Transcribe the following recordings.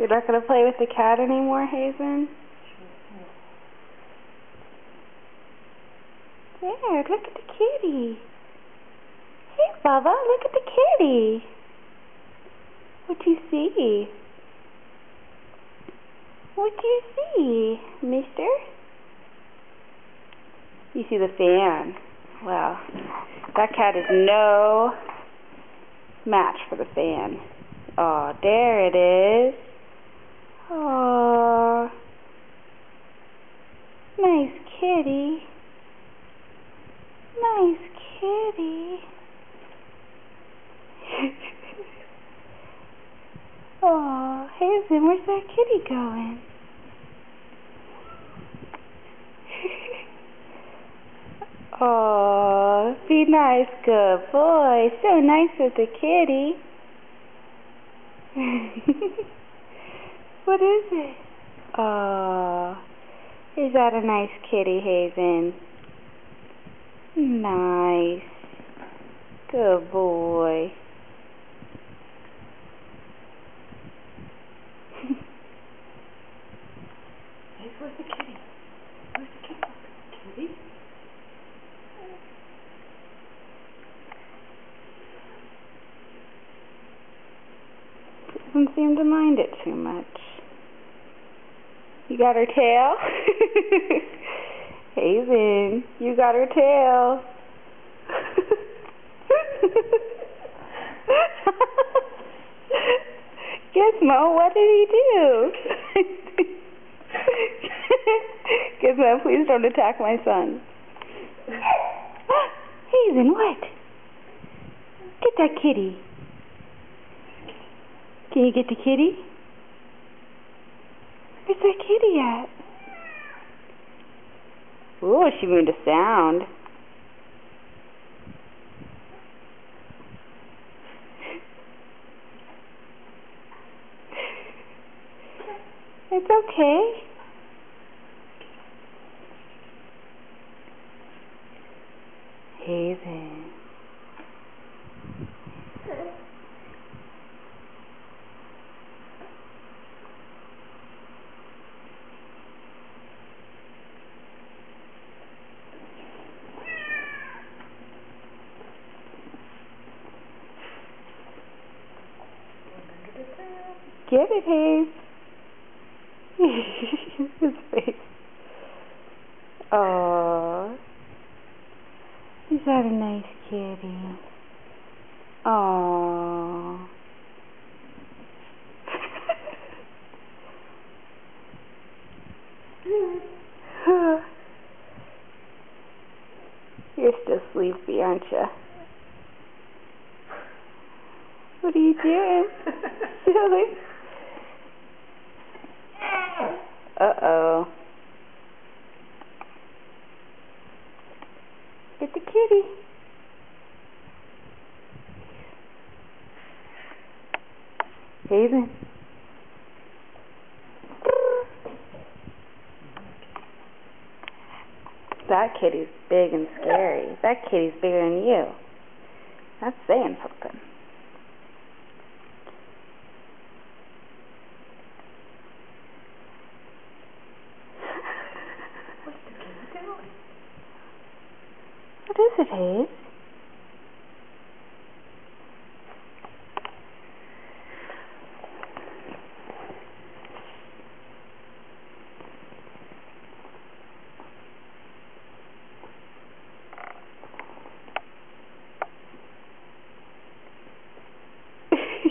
You're not going to play with the cat anymore, Hazen? There, look at the kitty. Hey, Bubba, look at the kitty. What do you see? What do you see, mister? You see the fan. Well, that cat is no match for the fan. Oh, there it is. Oh, nice kitty. Nice kitty. Oh, Hazen, where's that kitty going? Oh, be nice, good boy. So nice with the kitty. What is it? Oh, is that a nice kitty, Hazen? Nice. Good boy. Hey, where's the kitty? Where's the kitty? Kitty? Doesn't seem to mind it too much. You got her tail? Hazen, you got her tail. Gizmo, what did he do? Gizmo, please don't attack my son. Hazen, what? Get that kitty. Can you get the kitty? Where's that kitty at? Ooh, she made a sound. It's okay. Hazen. Get it, Haze. His face. Aww. Is that a nice kitty? Aww. You're still sleepy, aren't you? What are you doing? Silly. Uh-oh. Get the kitty. Hazen. That kitty's big and scary. That kitty's bigger than you. That's saying something. What is it, Haze?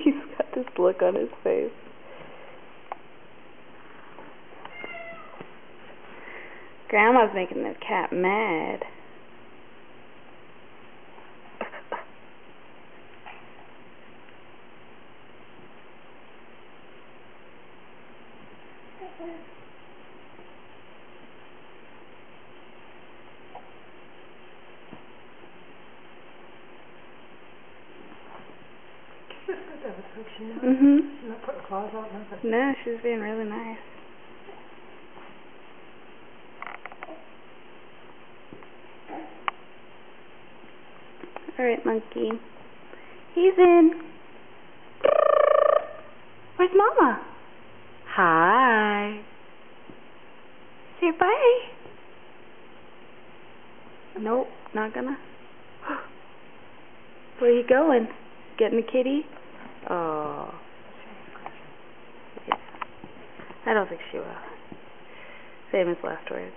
He's got this look on his face. Grandma's making the cat mad. Mm-hmm. She's not putting claws out, nothing. No, she's being really nice. Alright, monkey. He's in. Where's Mama? Hi. Say bye. Nope, not gonna. Where you going? Getting the kitty? Oh. Yeah. I don't think she will. Famous last words.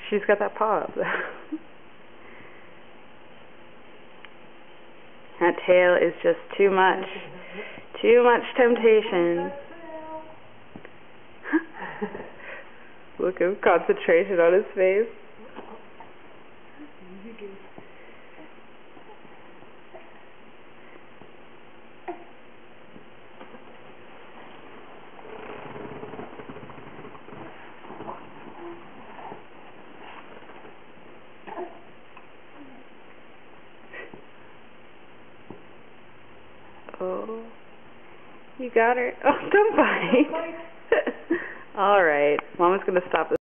She's got that paw up though. That tail is just too much. Too much temptation. Look at concentration on his face. Oh, you got her. Oh, don't bite. All right, Mama's gonna stop this.